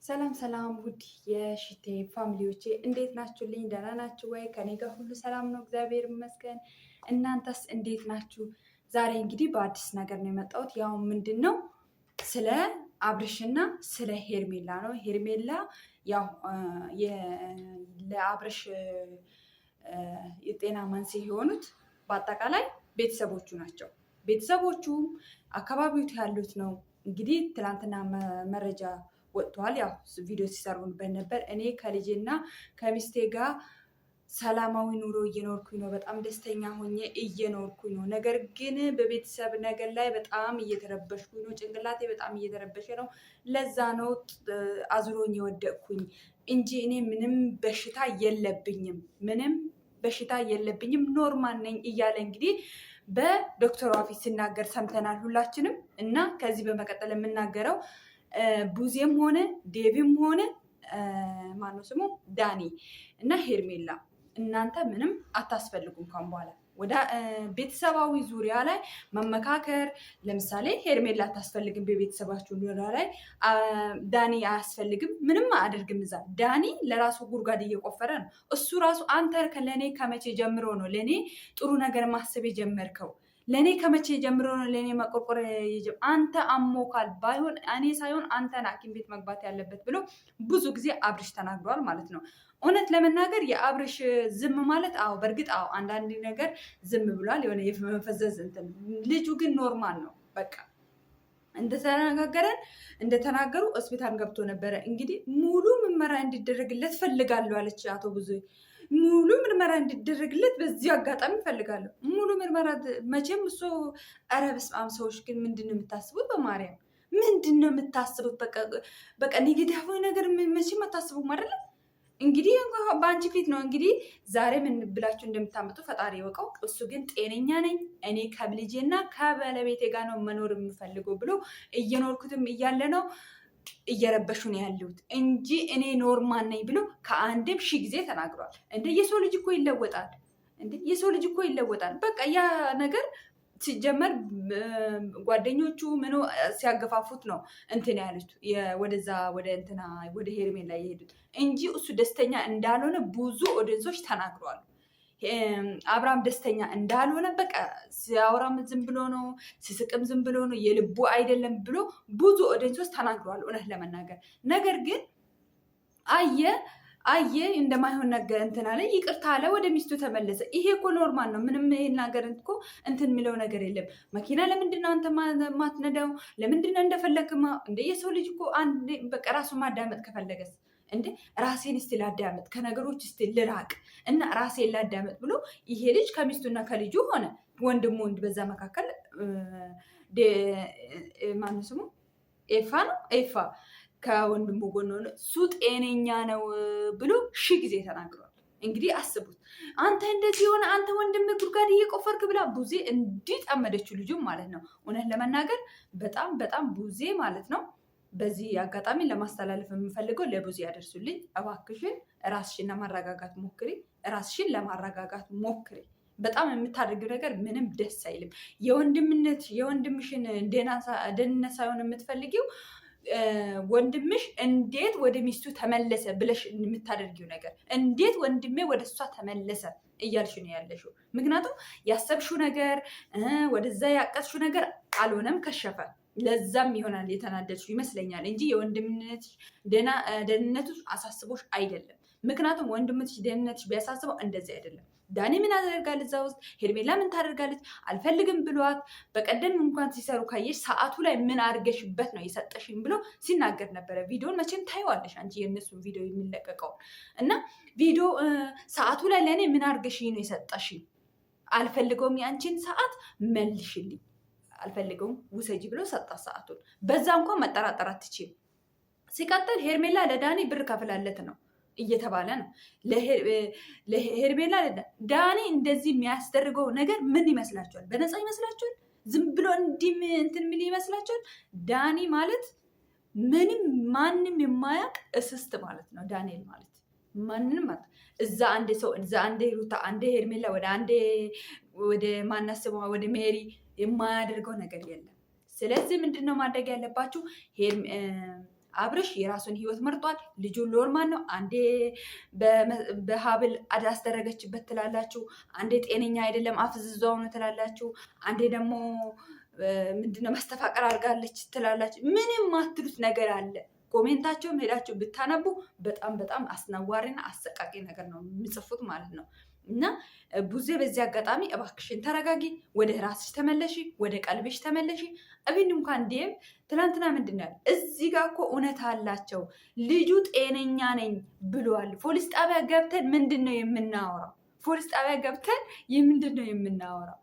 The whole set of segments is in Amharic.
ሰላም ሰላም ውድ የሽቴ ፋሚሊዎቼ እንዴት ናችሁልኝ? ደህና ናችሁ ወይ? ከኔ ጋር ሁሉ ሰላም ነው፣ እግዚአብሔር ይመስገን። እናንተስ እንዴት ናችሁ? ዛሬ እንግዲህ በአዲስ ነገር ነው የመጣሁት። ያው ምንድን ነው ስለ አብርሽና ስለ ሄርሜላ ነው። ሄርሜላ ያው ለአብርሽ የጤና መንስኤ የሆኑት በአጠቃላይ ቤተሰቦቹ ናቸው። ቤተሰቦቹም አካባቢው ያሉት ነው። እንግዲህ ትናንትና መረጃ ወጥቷል። ያው ቪዲዮ ሲሰሩበት ነበር። እኔ ከልጄና ከሚስቴ ጋር ሰላማዊ ኑሮ እየኖርኩኝ ነው። በጣም ደስተኛ ሆኜ እየኖርኩኝ ነው። ነገር ግን በቤተሰብ ነገር ላይ በጣም እየተረበሽኩኝ ነው። ጭንቅላቴ በጣም እየተረበሸ ነው። ለዛ ነው አዝሮኝ የወደቅኩኝ እንጂ እኔ ምንም በሽታ የለብኝም፣ ምንም በሽታ የለብኝም፣ ኖርማል ነኝ እያለ እንግዲህ በዶክተሯ ፊት ሲናገር ሰምተናል ሁላችንም። እና ከዚህ በመቀጠል የምናገረው ቡዜም ሆነ ዴቪም ሆነ ማነው ስሙ ዳኒ እና ሄርሜላ እናንተ ምንም አታስፈልጉም። ካሁን በኋላ ወደ ቤተሰባዊ ዙሪያ ላይ መመካከር፣ ለምሳሌ ሄርሜላ አታስፈልግም። በቤተሰባችሁ ዙሪያ ላይ ዳኒ አያስፈልግም። ምንም አያደርግም። እዛ ዳኒ ለራሱ ጉድጓድ እየቆፈረ ነው። እሱ ራሱ አንተ ለእኔ ከመቼ ጀምሮ ነው ለእኔ ጥሩ ነገር ማሰብ የጀመርከው? ለእኔ ከመቼ ጀምሮ ነው ለእኔ መቆርቆር? አንተ አሞካል፣ ባይሆን እኔ ሳይሆን አንተን ሐኪም ቤት መግባት ያለበት ብሎ ብዙ ጊዜ አብርሽ ተናግሯል ማለት ነው። እውነት ለመናገር የአብርሽ ዝም ማለት በእርግጥ አንዳንድ ነገር ዝም ብሏል። የሆነ የመፈዘዝ እንትን፣ ልጁ ግን ኖርማል ነው። በቃ እንደተናገሩ ሆስፒታል ገብቶ ነበረ። እንግዲህ ሙሉ ምርመራ እንዲደረግለት ፈልጋለሁ አለች አቶ ብዙ። ሙሉ ምርመራ እንዲደረግለት በዚህ አጋጣሚ ፈልጋለሁ። ሙሉ ምርመራ መቼም እሱ ኧረ በስመ አብ። ሰዎች ግን ምንድን ነው የምታስቡት? በማርያም ምንድን ነው የምታስቡት? በቃ ኔጌቲቭ ነገር መቼም አታስቡም አይደለም። እንግዲህ በአንቺ ፊት ነው እንግዲህ ዛሬ ምን ብላችሁ እንደምታመጡ ፈጣሪ ይወቀው። እሱ ግን ጤነኛ ነኝ እኔ ከልጄና ከባለቤቴ ጋር ነው መኖር የምፈልገው ብሎ እየኖርኩትም እያለ ነው እየረበሹ ነው ያሉት እንጂ እኔ ኖርማል ነኝ ብሎ ከአንድም ሺህ ጊዜ ተናግሯል። እንደ የሰው ልጅ እኮ ይለወጣል። የሰው ልጅ እኮ ይለወጣል። በቃ ያ ነገር ሲጀመር ጓደኞቹ ምኖ ሲያገፋፉት ነው እንትን ያሉት ወደዛ ወደ ሄርሜላ የሄዱት እንጂ እሱ ደስተኛ እንዳልሆነ ብዙ ኦዲየንሶች ተናግረዋል። አብርሃም ደስተኛ እንዳልሆነ በቃ ሲያወራም ዝም ብሎ ነው፣ ሲስቅም ዝም ብሎ ነው፣ የልቡ አይደለም ብሎ ብዙ ኦዲየንሶች ተናግረዋል። እውነት ለመናገር ነገር ግን አየ እንደማይሆን ነገር እንትን አለ፣ ይቅርታ አለ፣ ወደ ሚስቱ ተመለሰ። ይሄ እኮ ኖርማል ነው። ምንም ይሄን ነገር እኮ እንትን የሚለው ነገር የለም። መኪና ለምንድነው አንተ ማትነዳው? ለምንድነው እንደፈለግማ? እንደ የሰው ልጅ እኮ አንድ በቃ ራሱን ማዳመጥ ከፈለገስ እንደ ራሴን እስቲ ላዳመጥ፣ ከነገሮች እስቲ ልራቅ እና ራሴን ላዳመጥ ብሎ ይሄ ልጅ ከሚስቱና ከልጁ ሆነ ወንድሙ በዛ መካከል ማን ስሙ ኤፋ ከወንድሙ ጎን ሆነ እሱ ጤነኛ ነው ብሎ ሺህ ጊዜ ተናግሯል። እንግዲህ አስቡት። አንተ እንደዚህ ሆነ፣ አንተ ወንድም ጉድጓድ እየቆፈርክ ብላ ቡዜ እንዲህ ጠመደችው ልጁም ማለት ነው። እውነት ለመናገር በጣም በጣም ቡዜ ማለት ነው። በዚህ አጋጣሚ ለማስተላለፍ የምፈልገው ለቡዜ ያደርሱልኝ እባክሽን፣ ራስሽን ለማረጋጋት ሞክሪ፣ ራስሽን ለማረጋጋት ሞክሪ። በጣም የምታደርጊው ነገር ምንም ደስ አይልም። የወንድምሽን ደህንነት ሳይሆን የምትፈልጊው ወንድምሽ እንዴት ወደ ሚስቱ ተመለሰ ብለሽ የምታደርጊው ነገር፣ እንዴት ወንድሜ ወደ እሷ ተመለሰ እያልሽ ነው ያለሽው። ምክንያቱም ያሰብሽው ነገር ወደዛ ያቀስሽው ነገር አልሆነም፣ ከሸፈ። ለዛም ይሆናል የተናደድሽው ይመስለኛል እንጂ የወንድምነትሽ ደህንነቱ አሳስቦሽ አይደለም። ምክንያቱም ወንድምትሽ ደህንነትሽ ቢያሳስበው እንደዚህ አይደለም። ዳኒ ምን አደርጋል እዛ ውስጥ? ሄርሜላ ምን ታደርጋለች? አልፈልግም ብሏት በቀደም እንኳን ሲሰሩ ካየሽ ሰዓቱ ላይ ምን አድርገሽበት ነው የሰጠሽኝ ብሎ ሲናገር ነበረ። ቪዲዮን መቼም ታይዋለሽ አንቺ የእነሱን ቪዲዮ የሚለቀቀው እና ቪዲዮ ሰዓቱ ላይ ለእኔ ምን አድርገሽኝ ነው የሰጠሽኝ? አልፈልገውም፣ የአንቺን ሰዓት መልሽልኝ፣ አልፈልገውም፣ ውሰጂ ብሎ ሰጣ ሰዓቱን። በዛ እንኳን መጠራጠር አትችይም። ሲቀጥል ሄርሜላ ለዳኒ ብር ከፍላለት ነው እየተባለ ነው። ለሄርሜላ ዳኒ እንደዚህ የሚያስደርገው ነገር ምን ይመስላችኋል? በነፃ ይመስላችኋል? ዝም ብሎ እንዲህ እንትን የሚል ይመስላችኋል? ዳኒ ማለት ማንም የማያውቅ እስስት ማለት ነው። ዳንኤል ማለት ማንንም ማለት እዛ አንድ ሰው እዛ አንዴ ሩታ አንዴ ሄርሜላ ወደ ማናስበው ወደ ሜሪ የማያደርገው ነገር የለም። ስለዚህ ምንድነው ማድረግ ያለባችሁ? አብርሽ የራሱን ህይወት መርጧል። ልጁን ሎርማን ነው። አንዴ በሀብል አስደረገችበት ትላላችሁ፣ አንዴ ጤነኛ አይደለም አፍዝዛው ነው ትላላችሁ፣ አንዴ ደግሞ ምንድነው መስተፋቀር አድርጋለች ትላላችሁ። ምንም ማትሉት ነገር አለ። ኮሜንታቸውም ሄዳችሁ ብታነቡ በጣም በጣም አስነዋሪና አሰቃቂ ነገር ነው የሚጽፉት ማለት ነው። እና ቡዜ በዚህ አጋጣሚ እባክሽን ተረጋጊ፣ ወደ ራስሽ ተመለሺ፣ ወደ ቀልብሽ ተመለሺ። እብን እንኳን ዴም ትናንትና ምንድን ነው እዚህ ጋር እኮ እውነት አላቸው። ልጁ ጤነኛ ነኝ ብሏል። ፖሊስ ጣቢያ ገብተን ምንድን ነው የምናወራው? ፖሊስ ጣቢያ ገብተን ምንድን ነው የምናወራው?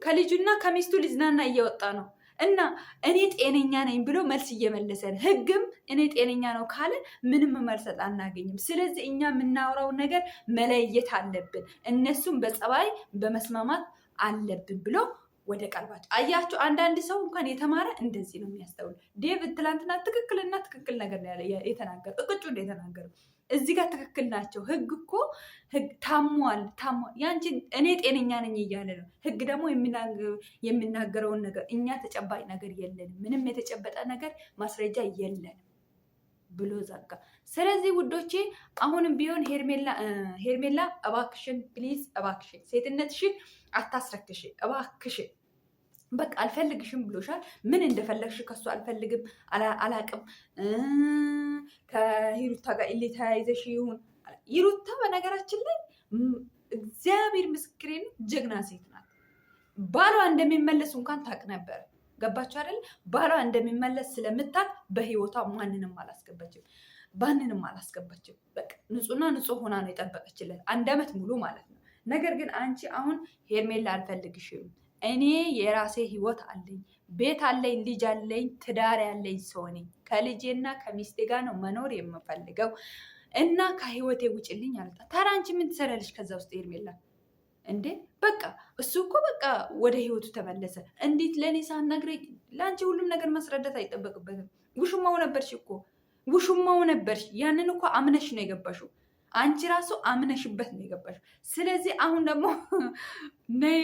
ከልጁና ከሚስቱ ልዝናና እየወጣ ነው እና እኔ ጤነኛ ነኝ ብሎ መልስ እየመለሰ ነው። ህግም እኔ ጤነኛ ነው ካለ ምንም መልስ አናገኝም። ስለዚህ እኛ የምናወራውን ነገር መለየት አለብን። እነሱም በጸባይ በመስማማት አለብን ብሎ ወደ ቀልባቸው አያቸው። አንዳንድ ሰው እንኳን የተማረ እንደዚህ ነው የሚያስተውል። ዴቪድ ትላንትና ትክክልና ትክክል ነገር የተናገረ እቅጩ እንደ የተናገረ እዚህ ጋር ትክክል ናቸው። ህግ እኮ ህግ ታሟል። ያንቺ እኔ ጤነኛ ነኝ እያለ ነው። ህግ ደግሞ የሚናገረውን ነገር እኛ ተጨባጭ ነገር የለንም፣ ምንም የተጨበጠ ነገር ማስረጃ የለንም ብሎ ዘጋ። ስለዚህ ውዶቼ አሁንም ቢሆን ሄርሜላ እባክሽን ፕሊዝ፣ እባክሽን ሴትነትሽን አታስረክሽ እባክሽን። በቃ አልፈልግሽም ብሎሻል። ምን እንደፈለግሽ ከሱ አልፈልግም አላቅም። ከሂሩታ ጋር ተያይዘሽ ይሁን ሂሩታ በነገራችን ላይ እግዚአብሔር ምስክሬን ጀግና ሴት ናት። ባሏ እንደሚመለስ እንኳን ታውቅ ነበር። ገባችሁ አይደል? ባሏ እንደሚመለስ ስለምታውቅ በህይወቷ ማንንም አላስገባችም። በቃ ንጹህና ንጹህ ሆና ነው የጠበቀችለት 1 ዓመት ሙሉ ማለት ነው። ነገር ግን አንቺ አሁን ሄርሜላ አልፈልግሽም፣ እኔ የራሴ ህይወት አለኝ፣ ቤት አለኝ፣ ልጅ አለኝ፣ ትዳር ያለኝ ሰው ነኝ። ከልጄና ከሚስቴ ጋር ነው መኖር የምፈልገው እና ከህይወቴ ውጭልኝ አለታ። ታዲያ አንቺ ምን ትሰራለሽ ከዛ ውስጥ ሄርሜላ? እንዴ በቃ እሱ እኮ በቃ ወደ ህይወቱ ተመለሰ። እንዴት ለእኔ ሳትነግረኝ? ለአንቺ ሁሉም ነገር ማስረዳት አይጠበቅበትም። ውሽማው ነበርሽ እኮ ውሽማው ነበርሽ። ያንን እኮ አምነሽ ነው የገባሽው። አንቺ ራሱ አምነሽበት ነው የገባሽው። ስለዚህ አሁን ደግሞ ነይ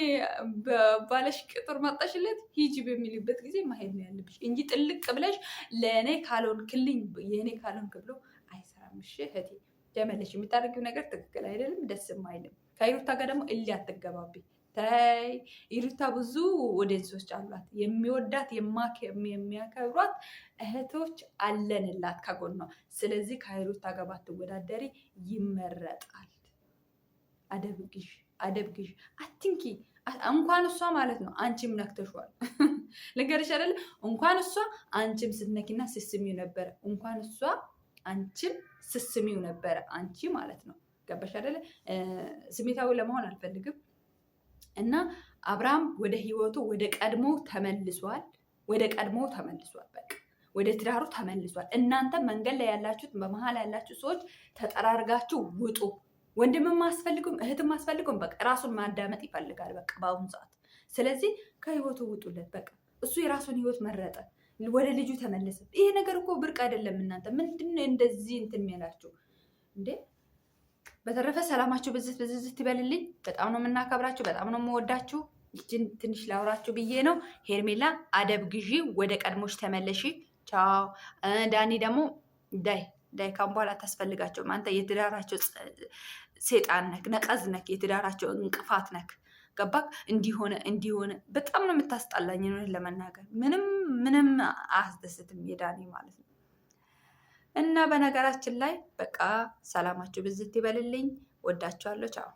ባለሽ ቅጥር መጣሽለት ሂጂ በሚልበት ጊዜ ማሄድ ነው ያለብሽ እንጂ ጥልቅ ብለሽ ለእኔ ካልሆንክልኝ የእኔ ካልሆንክ ብሎ አይሰራም። እሺ እህቴ ተመለሽ። የምታደርጊው ነገር ትክክል አይደለም፣ ደስም አይልም። ከሂሩታ ጋር ደግሞ እልህ አትገባብኝ። ተይ ሂሩታ ብዙ ወደንሶች አሏት፣ የሚወዳት የሚያከብሯት እህቶች አለንላት ከጎኗ። ስለዚህ ከሂሩታ ጋር ባትወዳደሪ ይመረጣል። አደብ ግዢ አትንኪ። እንኳን እሷ ማለት ነው አንቺም ነክተሽዋል። ልንገርሽ አይደለ? እንኳን እሷ አንቺም ስትነኪና ስስሚው ነበረ። እንኳን እሷ አንቺም ስስሚው ነበረ። አንቺ ማለት ነው። ገባሽ አይደለ? ስሜታዊ ለመሆን አልፈልግም። እና አብርሃም ወደ ህይወቱ ወደ ቀድሞ ተመልሷል። በቃ ወደ ትዳሩ ተመልሷል። እናንተ መንገድ ላይ ያላችሁት በመሀል ያላችሁ ሰዎች ተጠራርጋችሁ ውጡ። ወንድምም አስፈልጉም እህትም አስፈልጉም። በቃ ራሱን ማዳመጥ ይፈልጋል በቃ በአሁኑ ሰዓት። ስለዚህ ከህይወቱ ውጡለት። በቃ እሱ የራሱን ህይወት መረጠ፣ ወደ ልጁ ተመለሰ። ይሄ ነገር እኮ ብርቅ አይደለም። እናንተ ምንድነው እንደዚህ እንትን የሚላችሁ እንዴ? በተረፈ ሰላማችሁ ብዝት ይበልልኝ። በጣም ነው የምናከብራችሁ፣ በጣም ነው የምወዳችሁ። ይችን ትንሽ ላውራችሁ ብዬ ነው። ሄርሜላ አደብ ግዢ፣ ወደ ቀድሞች ተመለሺ። ቻው። ዳኒ ደግሞ ዳይ ካም በኋላ አታስፈልጋቸውም። አንተ የትዳራቸው ሴጣን ነክ፣ ነቀዝ ነክ፣ የትዳራቸው እንቅፋት ነክ። ገባክ? እንዲሆነ በጣም ነው የምታስጣላኝ ለመናገር። ምንም አያስደስትም የዳኒ ማለት ነው። እና በነገራችን ላይ በቃ ሰላማችሁ ብዝት ይበልልኝ። ወዳችኋለሁ። ቻው